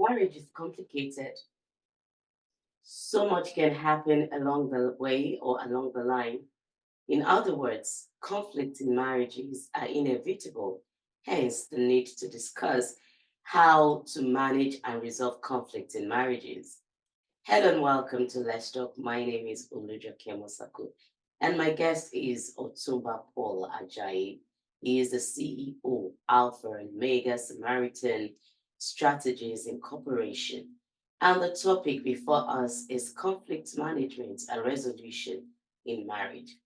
Marriage is complicated. So much can happen along the way or along the line. In other words, conflict in marriages are inevitable, hence the need to discuss how to manage and resolve conflict in marriages. Hello and welcome to Let's Talk. My name is Oluja Kemosaku, and my guest is Otunba Paul Ajayi. He is the CEO, Alpha and Mega Samaritan Strategies Incorporation. And the topic before us is conflict management and resolution in marriage.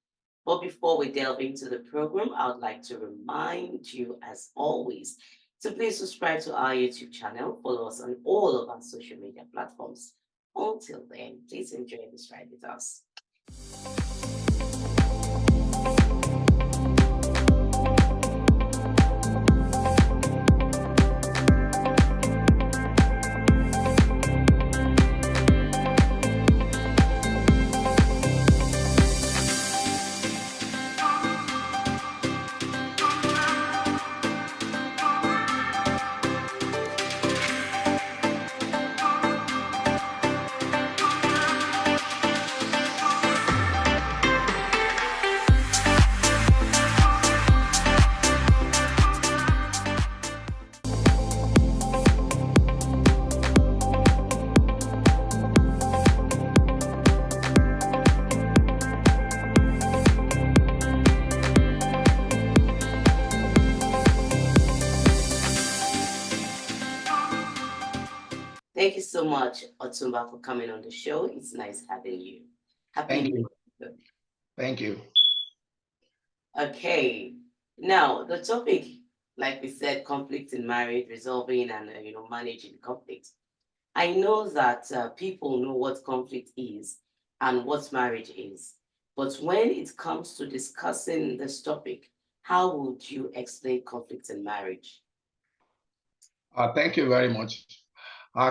But before we delve into the program, I would like to remind you, as always, to please subscribe to our YouTube channel, follow us on all of our social media platforms. Until then, please enjoy this ride with us. Thank you so much, Otunba, for coming on the show. It's nice having you. Happy Thank New you. Year. Thank you. Okay. Now, the topic, like we said, conflict in marriage, resolving and managing conflict. I know that people know what conflict is and what marriage is, but when it comes to discussing this topic, how would you explain conflict in marriage? Thank you very much.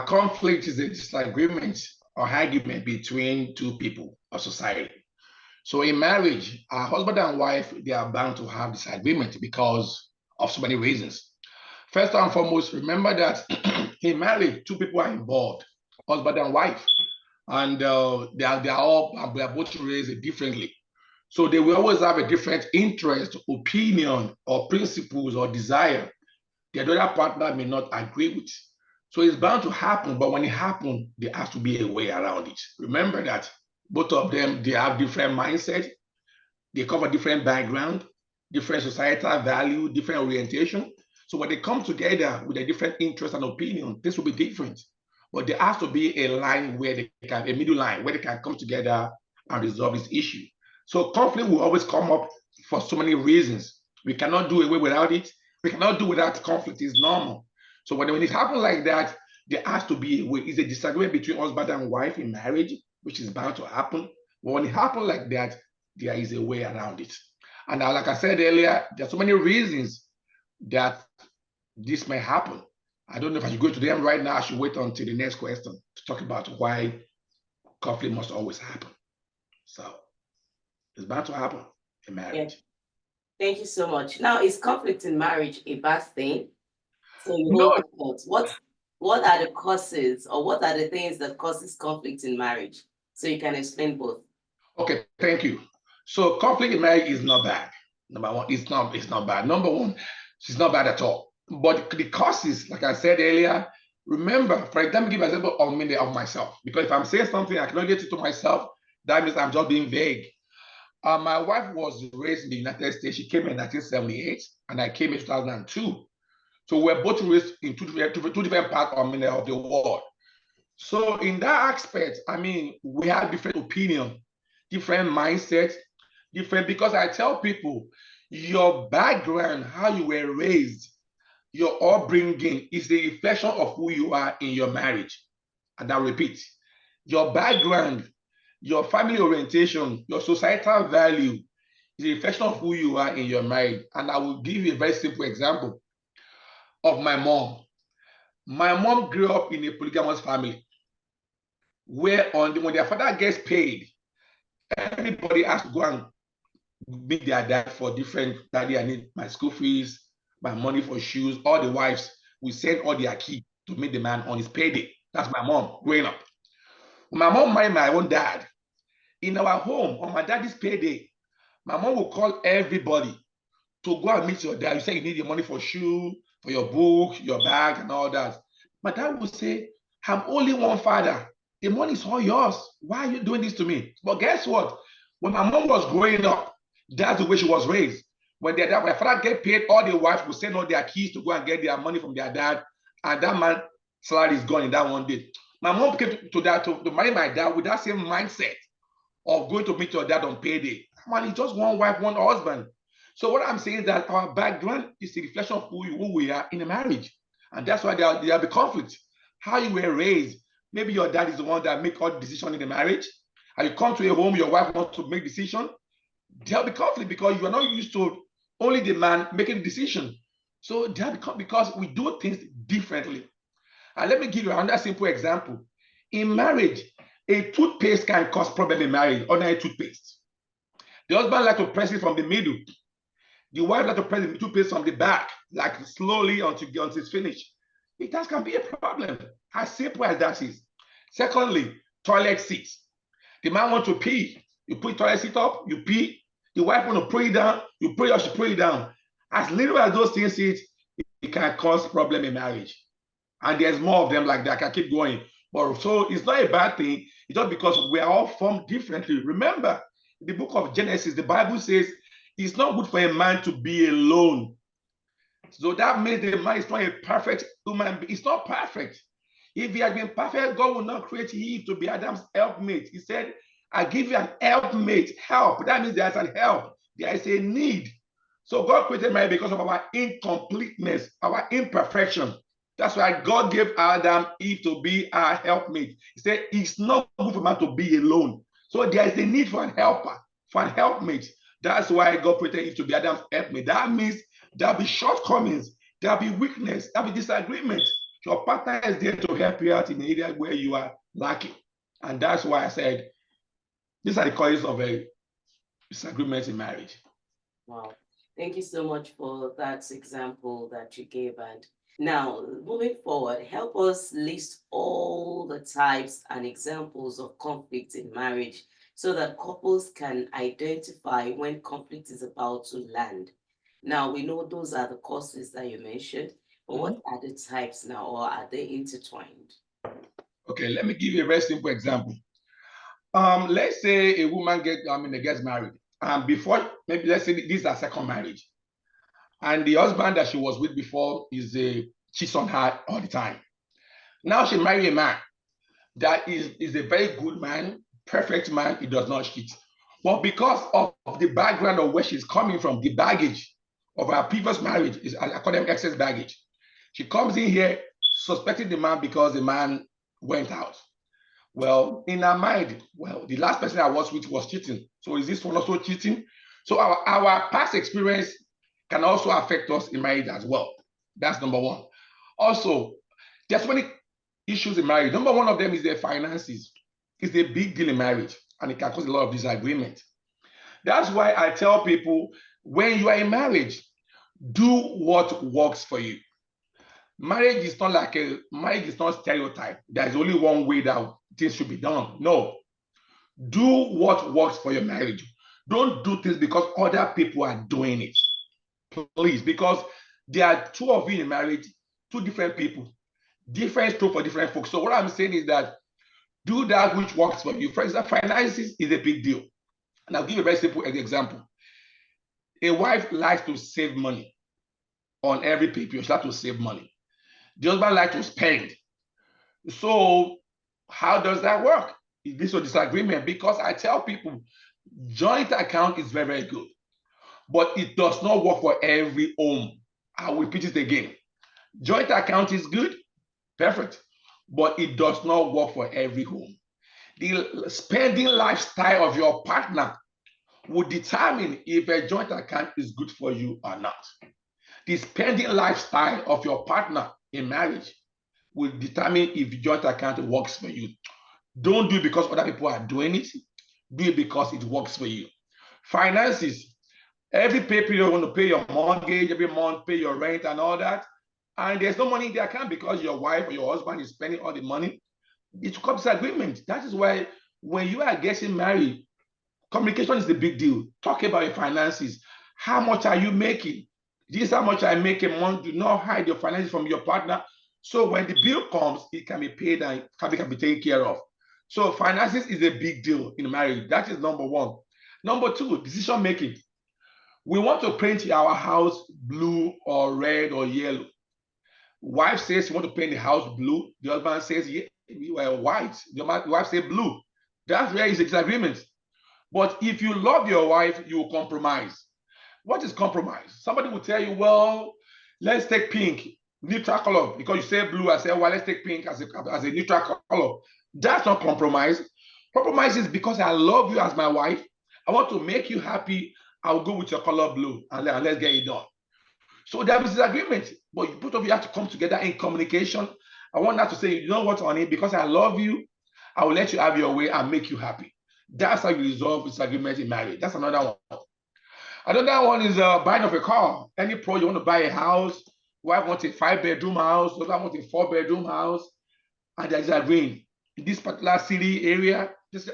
Conflict is a disagreement or argument between two people or society. So in marriage, a husband and wife, they are bound to have disagreement because of so many reasons. First and foremost, remember that in marriage, two people are involved, husband and wife, and they are both raised differently. So they will always have a different interest, opinion, or principles or desire the other partner may not agree with. So it's bound to happen, but when it happens, there has to be a way around it. Remember that both of them, they have different mindset, they cover different background, different societal value, different orientation. So when they come together with a different interest and opinion, this will be different. But there has to be a line where they can, a middle line where they can come together and resolve this issue. So conflict will always come up for so many reasons. We cannot do away without it. We cannot do without conflict. It's normal. So when it happens like that, there has to be a way. It's a disagreement between husband and wife in marriage, which is bound to happen. But when it happens like that, there is a way around it. And now, like I said earlier, there are so many reasons that this may happen. I don't know if I should go to them right now. I should wait until the next question to talk about why conflict must always happen. So it's bound to happen in marriage. Yeah. Thank you so much. Now, is conflict in marriage a bad thing? So you No. hold on. What are the causes or what are the things that causes conflict in marriage? So you can explain both. Okay, thank you. So conflict in marriage is not bad. Number one, it's not bad. Number one, it's not bad at all. But the causes, like I said earlier, remember, for example, give an example of myself. Because if I'm saying something I cannot get it to myself, that means I'm just being vague. My wife was raised in the United States. She came in 1978, and I came in 2002. So we're both raised in two different parts of the world. So in that aspect, I mean, we have different opinion, different mindset, different, because I tell people, your background, how you were raised, your upbringing is the reflection of who you are in your marriage. And I repeat, your background, your family orientation, your societal value is a reflection of who you are in your marriage. And I will give you a very simple example of my mom. My mom grew up in a polygamous family where when their father gets paid, everybody has to go and meet their dad for different, daddy, I need my school fees, my money for shoes. All the wives will send all their kids to meet the man on his payday. That's my mom growing up. When my mom married my own dad, in our home, on my daddy's payday, my mom will call everybody to go and meet your dad. You say you need your money for shoe, for your book, your bag, and all that. My dad will say, I'm only one father. The money is all yours. Why are you doing this to me? But guess what? When my mom was growing up, that's the way she was raised. When my father get paid, all the wives would send all their keys to go and get their money from their dad, and that man's salary is gone in that one day. My mom came to marry my dad with that same mindset of going to meet your dad on payday. Man, it's just one wife, one husband. So what I'm saying is that our background is a reflection of who we are in a marriage. And that's why there'll be conflict. How you were raised. Maybe your dad is the one that make all the decisions in the marriage. And you come to a home, your wife wants to make decision. There'll be conflict because you are not used to only the man making the decision. So there'll be conflict because we do things differently. And let me give you another simple example. In marriage, a toothpaste can cause problem in marriage, ordinary toothpaste. The husband like to press it from the middle. The wife like to press the toothpaste from the back, like slowly until it's finished. That can be a problem, as simple as that is. Secondly, toilet seats. The man wants to pee. You put the toilet seat up, you pee. The wife want to put it down, you put it up, she put it down. As little as those things is, it can cause problem in marriage. And there's more of them like that. I can keep going. But so it's not a bad thing. It's just because we are all formed differently. Remember, in the book of Genesis, the Bible says it's not good for a man to be alone. So that means the man is not a perfect human being. It's not perfect. If he had been perfect, God would not create Eve to be Adam's helpmate. He said, I give you an helpmate, help. That means there's an help. There is a need. So God created man because of our incompleteness, our imperfection. That's why God gave Adam, Eve to be our helpmate. He said, it's not good for man to be alone. So there is a need for an helper, for an helpmate. That's why God created Eve to be Adam's helpmate. That means there'll be shortcomings, there'll be weakness, there'll be disagreement. Your partner is there to help you out in the area where you are lacking. And that's why I said, these are the causes of a disagreements in marriage. Wow. Thank you so much for that example that you gave. And now, moving forward, help us list all the types and examples of conflict in marriage so that couples can identify when conflict is about to land. Now, we know those are the causes that you mentioned, but what are the types now, or are they intertwined? Okay, let me give you a very simple example. Let's say a woman gets married, and before, maybe let's say this is her second marriage, and the husband that she was with before cheats on her all the time. Now she married a man that is a very good man, perfect man. He does not cheat, but because of the background of where she's coming from, the baggage of her previous marriage is, I call them excess baggage. She comes in here suspecting the man because the man went out. Well, in her mind, well, the last person I was with was cheating. So is this one also cheating? So our past experience can also affect us in marriage as well. That's number one. Also, there's so many issues in marriage. Number one of them is their finances. It's a big deal in marriage, and it can cause a lot of disagreement. That's why I tell people, when you are in marriage, do what works for you. Marriage is not stereotype. There's only one way that things should be done. No. Do what works for your marriage. Don't do things because other people are doing it. Please, because there are two of you in marriage, two different people, different stroke for different folks. So what I'm saying is that do that which works for you. For example, finances is a big deal. And I'll give you a very simple example. A wife likes to save money on every pay period. She likes to save money. The husband likes to spend. So how does that work? Is this a disagreement? Because I tell people, joint account is very, very good, but it does not work for every home. I will repeat it again. Joint account is good, perfect, but it does not work for every home. The spending lifestyle of your partner will determine if a joint account is good for you or not. The spending lifestyle of your partner in marriage will determine if joint account works for you. Don't do it because other people are doing it. Do it because it works for you. Finances, every pay period, you want to pay your mortgage every month, pay your rent and all that. and there's no money in the account because your wife or your husband is spending all the money, it becomes disagreement. That is why when you are getting married, communication is the big deal. Talk about your finances. How much are you making? This is how much I make a month. Do not hide your finances from your partner. So when the bill comes, it can be paid and can be taken care of. So finances is a big deal in marriage. That is number one. Number two, decision making. We want to paint our house blue or red or yellow. Wife says you want to paint the house blue. The husband says white. The wife says blue. That's where is a disagreement. But if you love your wife, you will compromise. What is compromise? Somebody will tell you, well, let's take pink, neutral color, because you say blue. I say, well, let's take pink as a neutral color. That's not compromise. Compromise is because I love you as my wife. I want to make you happy. I'll go with your color blue and let's get it done. So there is disagreement, but both of you have to come together in communication. I want that to say, you know what, honey, because I love you, I will let you have your way and make you happy. That's how you resolve disagreement in marriage. That's another one. Another one is buying of a car. Any pro, you want to buy a house, wife wants a 5-bedroom house, the other wants a 4-bedroom house, and there's a rain in this particular city area. Just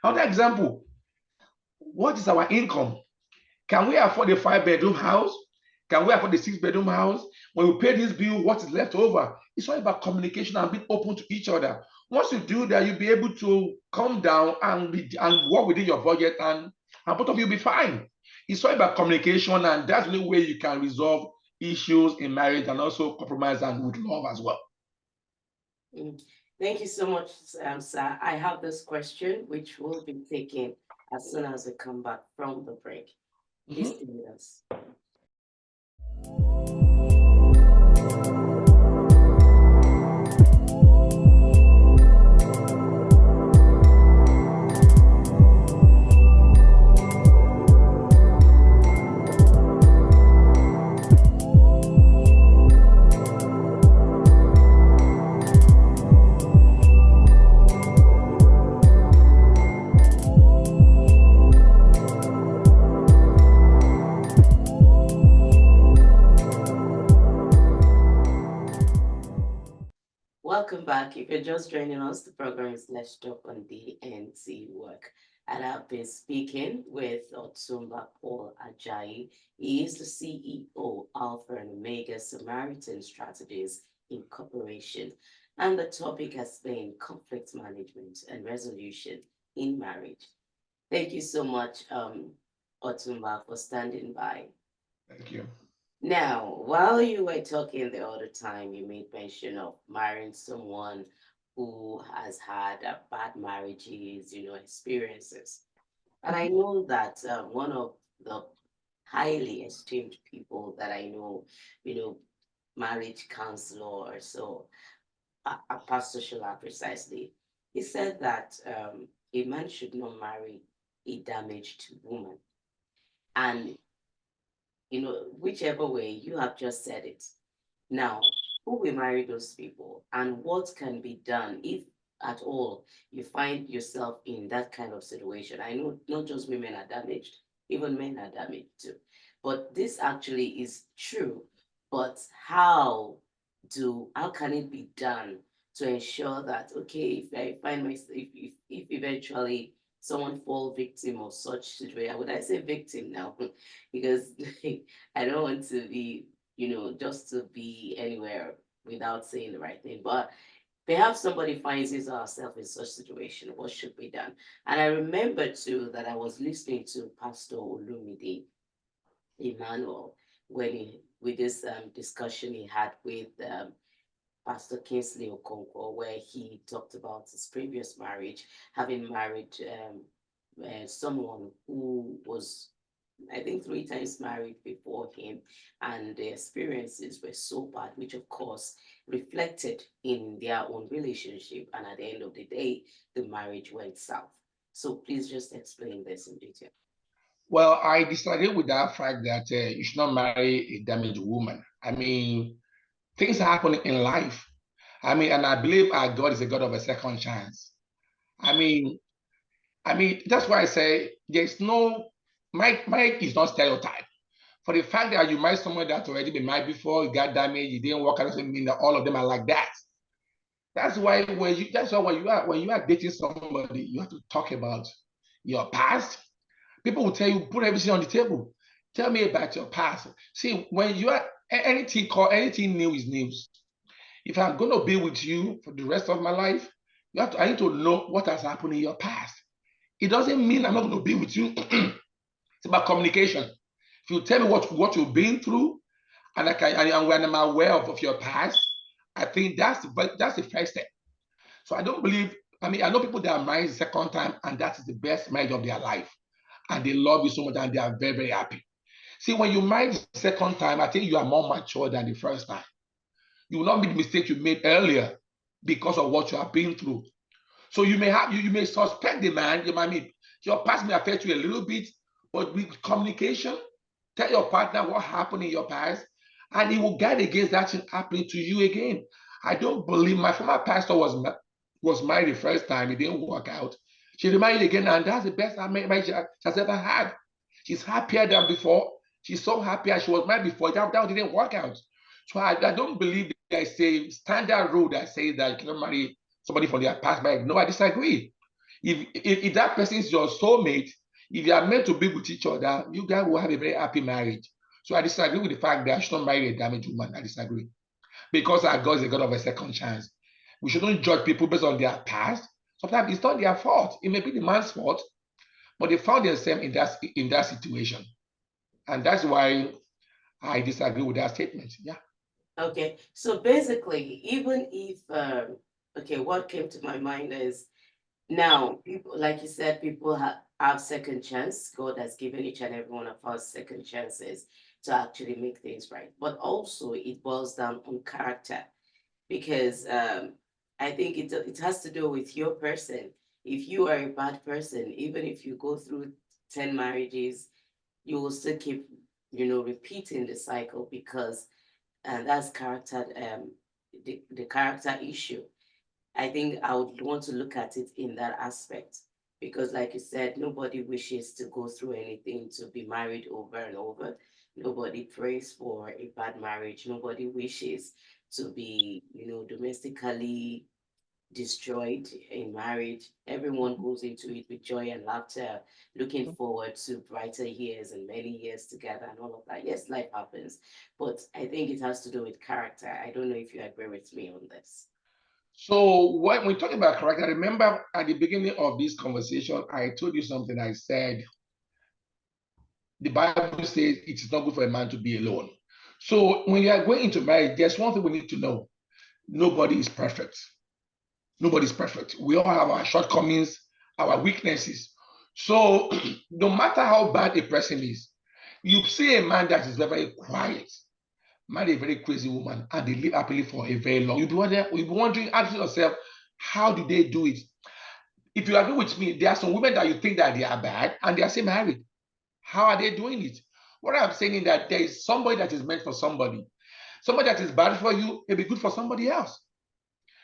another example. What is our income? Can we afford a 5-bedroom house? Can we afford a 6-bedroom house? When we pay this bill, what is left over? It's all about communication and being open to each other. Once you do that, you'll be able to come down and work within your budget, and both of you will be fine. It's all about communication, and that's the only way you can resolve issues in marriage and also compromise and with love as well. Thank you so much, sir. I have this question, which will be taken as soon as we come back from the break. Please stay with us. Welcome back. If you're just joining us, the program is Let's Talk on DNC Work. And I've been speaking with Otunba Paul Ajayi. He is the CEO, Alpha and Omega Samaritan Strategies Incorporation. And the topic has been conflict management and resolution in marriage. Thank you so much, Otunba, for standing by. Thank you. Now, while you were talking the other time, you made mention of marrying someone who has had bad marriages, experiences. And I know that one of the highly esteemed people that I know, marriage counselor or so, a Pastor Shola precisely, he said that a man should not marry a damaged woman. And whichever way, you have just said it. Now, who will marry those people and what can be done if at all you find yourself in that kind of situation? I know not just women are damaged, even men are damaged too. But this actually is true. But how can it be done to ensure that, okay, if I find myself, if eventually someone fall victim of such situation, would I say victim now? Because I don't want to be, just to be anywhere without saying the right thing. But perhaps somebody finds his or herself in such situation. What should be done? And I remember too that I was listening to Pastor Olumide Emmanuel with this discussion he had with Pastor Kingsley Okonkwo, where he talked about his previous marriage, having married someone who was, I think, 3 times married before him, and the experiences were so bad, which of course reflected in their own relationship. And at the end of the day, the marriage went south. So please just explain this in detail. Well, I disagree with that fact that you should not marry a damaged woman. I mean, things happen in life. I mean, and I believe our God is a God of a second chance. I mean, that's why I say there's no, marriage is not stereotype. For the fact that you married someone that's already been married before, you got damaged, you didn't work out, doesn't mean that all of them are like that. That's why when you are dating somebody, you have to talk about your past. People will tell you, put everything on the table. Tell me about your past. See, when you are anything new is news. If I'm going to be with you for the rest of my life, I need to know what has happened in your past. It doesn't mean I'm not going to be with you. It's about communication. If you tell me what you've been through, and when I'm aware of your past, I think that's the first step. So I don't believe. I mean, I know people that are married the second time, and that is the best marriage of their life, and they love you so much, and they are very, very happy. See, when you marry the second time, I think you are more mature than the first time. You will not make the mistake you made earlier because of what you have been through. So you may suspect the man. You might mean your past may affect you a little bit, but with communication, tell your partner what happened in your past, and he will guard against that thing happening to you again. I don't believe my former pastor was married the first time. It didn't work out. She remarried again, and that's the best marriage she has ever had. She's happier than before. She's so happy as she was married before. That didn't work out. So I don't believe there's a standard rule that says that you cannot marry somebody from their past marriage. No, I disagree. If that person is your soulmate, if you are meant to be with each other, you guys will have a very happy marriage. So I disagree with the fact that I should not marry a damaged woman. I disagree. Because our God is a God of a second chance. We shouldn't judge people based on their past. Sometimes it's not their fault. It may be the man's fault, but they found themselves in that situation. And that's why I disagree with that statement. Yeah. Okay, so basically, even if okay, what came to my mind is now people, like you said, people have second chance. God has given each and every one of us second chances to actually make things right. But also, it boils down on character because I think it has to do with your person. If you are a bad person, even if you go through 10 marriages, you will still keep, repeating the cycle because that's the character issue. I think I would want to look at it in that aspect because, like you said, nobody wishes to go through anything to be married over and over. Nobody prays for a bad marriage. Nobody wishes to be, domestically destroyed in marriage. Everyone goes into it with joy and laughter, looking forward to brighter years and many years together and all of that. Yes, life happens, but I think it has to do with character. I don't know if you agree with me on this. So when we talk about character, I remember at the beginning of this conversation, I told you something. I said, the Bible says it is not good for a man to be alone. So when you are going into marriage, there's one thing we need to know. Nobody is perfect. Nobody is perfect. We all have our shortcomings, our weaknesses. So no matter how bad a person is, you see a man that is very, very quiet, marry a very crazy woman, and they live happily for a very long. You'll be wondering, asking yourself, how do they do it? If you agree with me, there are some women that you think that they are bad and they are still married. How are they doing it? What I'm saying is that there is somebody that is meant for somebody. Somebody that is bad for you may be good for somebody else.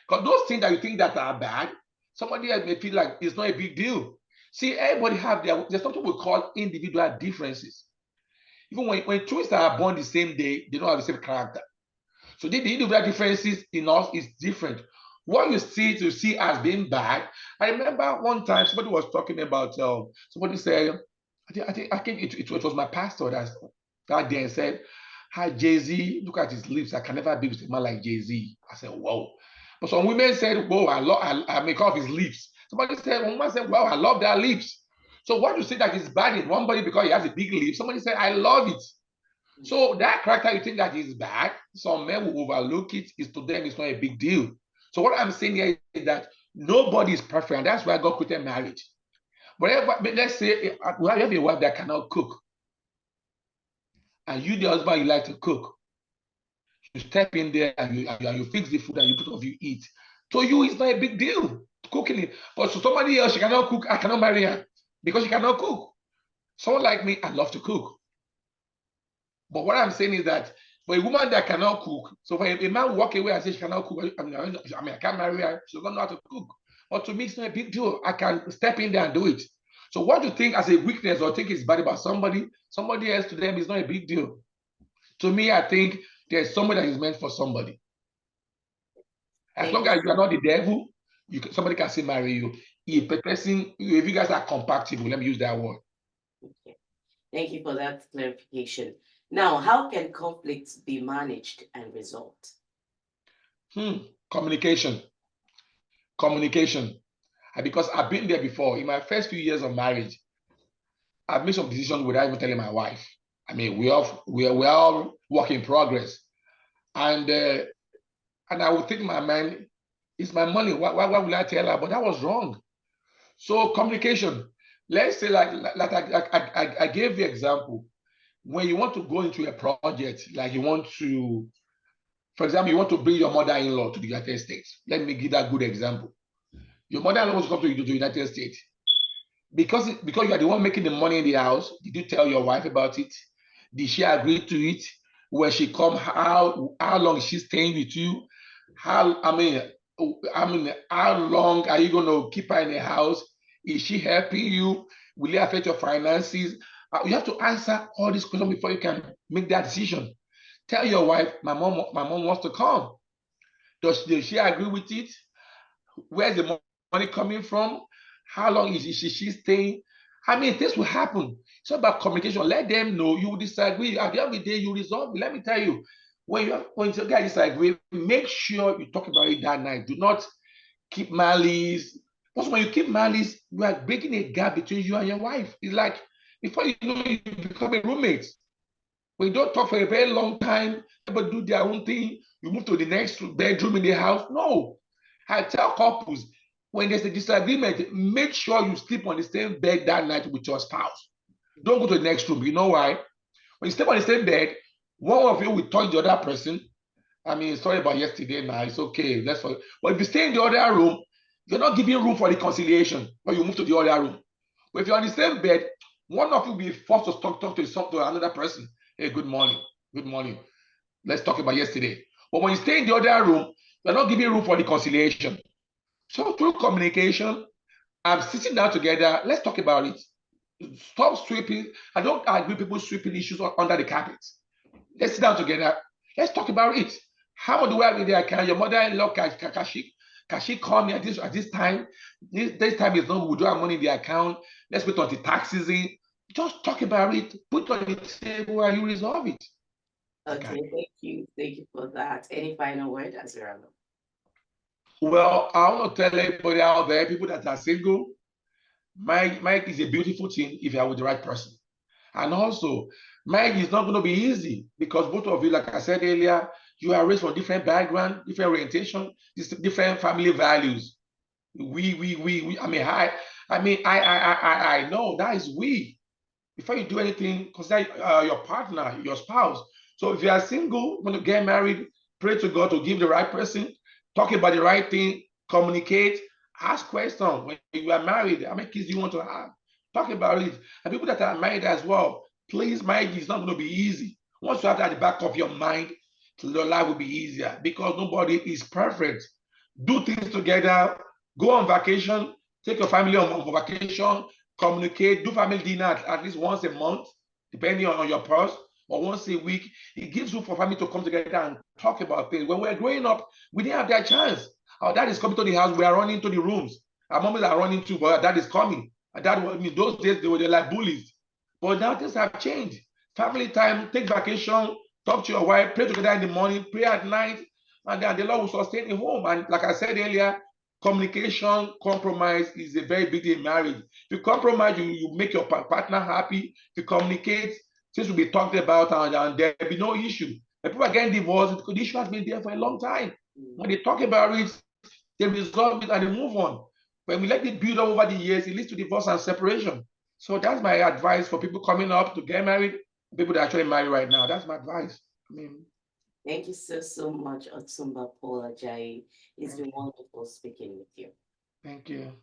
Because those things that you think that are bad, somebody else may feel like it's not a big deal. See, everybody there's something we call individual differences. Even when twins are born the same day, they don't have the same character. So the individual differences in us is different. What you see as being bad. I remember one time somebody was talking about somebody said, I think it was my pastor that day and said, "Hi Jay-Z, look at his lips. I can never be with a man like Jay-Z." I said, "Whoa." But some women said, "Whoa, I make off his lips." Somebody said, one woman said, "Wow, I love their lips." So what you say that is bad in one body because he has a big lip, somebody said, "I love it." So that character you think that is bad, some men will overlook it. It's to them, it's not a big deal. So what I'm saying here is that nobody is perfect, and that's why God created marriage. But let's say we have a wife that cannot cook, and you, the husband, you like to cook. You step in there and you fix the food and you put off, you eat. To you, it's not a big deal cooking it. But to somebody else, she cannot cook. I cannot marry her because she cannot cook. Someone like me, I love to cook. But what I'm saying is that for a woman that cannot cook, so for a man walk away and say she cannot cook, I can't marry her. She doesn't know how to cook. But to me, it's not a big deal. I can step in there and do it. So what you think as a weakness or think is bad about somebody else to them is not a big deal. To me, I think there's somebody that is meant for somebody. As Thank long you. as you are not the devil, somebody can still marry you. If a person, if you guys are compatible, let me use that word. Okay. Thank you for that clarification. Now, how can conflicts be managed and resolved? Communication. Communication. Because I've been there before. In my first few years of marriage, I've made some decisions without even telling my wife. I mean, we're all work in progress, and and I would think in my mind, it's my money. Why would I tell her? But that was wrong. So communication. Let's say like I gave the example when you want to go into a project, like you want to, for example, you want to bring your mother-in-law to the United States. Let me give that good example. Your mother-in-law wants to come to the United States. Because you are the one making the money in the house, did you tell your wife about it? Did she agree to it? When she come, how long is she staying with you? I mean, how long are you going to keep her in the house? Is she helping you? Will it affect your finances? You have to answer all these questions before you can make that decision. Tell your wife, my mom wants to come. Does she agree with it? Where's the money coming from? How long is she staying? I mean, this will happen. It's about communication. Let them know you disagree. At the end of the day, you resolve it. Let me tell you, when you guys disagree, make sure you talk about it that night. Do not keep malice. Because when you keep malice, you are breaking a gap between you and your wife. It's like before you know, you become a roommate. When you don't talk for a very long time, everybody do their own thing, you move to the next bedroom in the house. No. I tell couples, when there's a disagreement, make sure you sleep on the same bed that night with your spouse. Don't go to the next room. You know why? When you sleep on the same bed, one of you will touch the other person. I mean, sorry about yesterday now. It's okay. That's for. But if you stay in the other room, you're not giving room for reconciliation when you move to the other room. But if you're on the same bed, one of you will be forced to talk to another person. Hey, good morning. Good morning. Let's talk about yesterday. But when you stay in the other room, you're not giving room for reconciliation. So through communication, I'm sitting down together. Let's talk about it. Stop sweeping. I don't agree people sweeping issues under the carpet. Let's sit down together. Let's talk about it. How much do I have in the account? Your mother-in-law can she call me at this time? This time is not. We do have money in the account. Let's wait until tax season. Just talk about it. Put it on the table and you resolve it. Okay. Okay, thank you. Thank you for that. Any final word, Azurano? Well, I want to tell everybody out there, people that are single, Mike is a beautiful thing if you are with the right person. And also, marriage is not going to be easy because both of you, like I said earlier, you are raised from different background, different orientation, different family values. We. I know that is we. Before you do anything, consider your partner, your spouse. So if you are single, when you get married, pray to God to give the right person, talk about the right thing, communicate, ask questions. When you are married, how many kids do you want to have? Talk about it. And people that are married as well, please, marriage is not going to be easy. Once you have that at the back of your mind, your life will be easier because nobody is perfect. Do things together, go on vacation, take your family on vacation, communicate, do family dinner at least once a month, depending on your purse, or once a week. It gives you for family to come together and talk about things. When we were growing up, we didn't have that chance. Our dad is coming to the house, we are running to the rooms. Our moms are running too, but our dad is coming. And that was, I mean, those days they were like bullies. But now things have changed. Family time, take vacation, talk to your wife, pray together in the morning, pray at night, and then the Lord will sustain the home. And like I said earlier, communication, compromise is a very big deal in marriage. If you compromise, you make your partner happy. If you communicate, things will be talked about and there'll be no issue. If people are getting divorced, the issue has been there for a long time. When they talk about it, they resolve it and they move on. When we let it build up over the years, it leads to divorce and separation. So that's my advice for people coming up to get married, people that are actually married right now. That's my advice. I mean, Thank you so much, Otunba Paul Ajayi. It's been thank you. wonderful speaking with you. Thank you.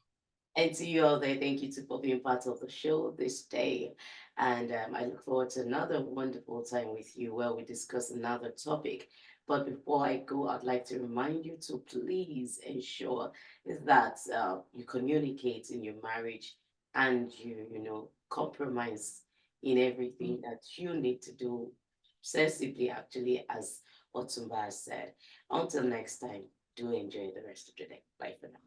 And to you all there, thank you for being part of the show this day. And I look forward to another wonderful time with you where we discuss another topic. But before I go, I'd like to remind you to please ensure that you communicate in your marriage. and you compromise in everything that you need to do sensibly, actually, as Otunba has said. Until next time, do enjoy the rest of the day. Bye for now.